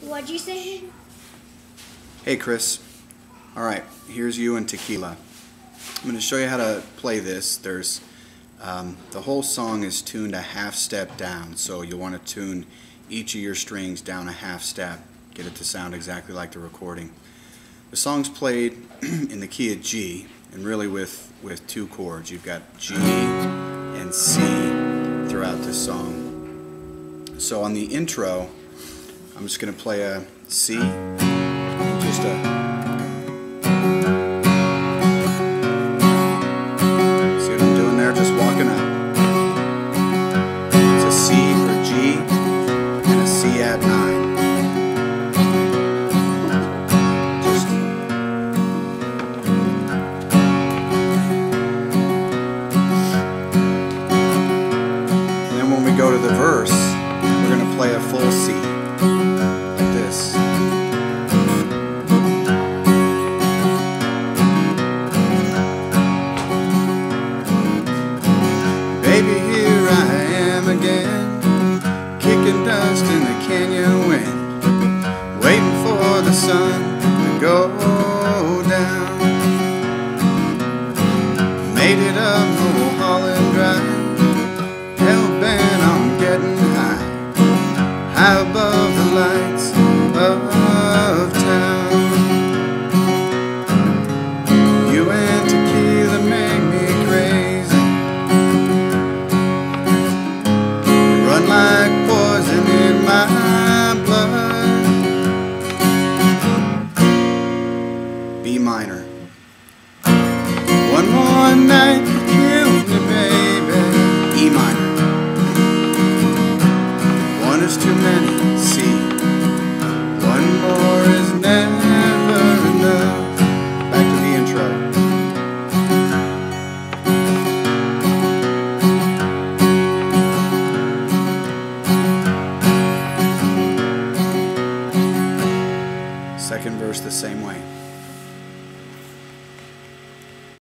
What'd you say? Hey Chris, alright, here's you and Tequila. I'm going to show you how to play this. There's the whole song is tuned a half step down, so you'll want to tune each of your strings down a half step, get it to sound exactly like the recording. The song's played in the key of G, and really with two chords. You've got G and C throughout this song. So on the intro, I'm just going to play a C, just a, see what I'm doing there, just walking up. It's a C for G and a C add 9. And then when we go to the verse, we're going to play a full C. Like this. Baby, here I am again, kicking dust in the canyon wind, waiting for the sun to go down. Made it up Mulholland Drive, hell-bent on getting high above the lights of town. You and Tequila make me crazy. You run like poison in my blood. B minor. One more night to kill me, baby. E minor. One is too many. C. One more is never enough. Back to the intro. Second verse the same way.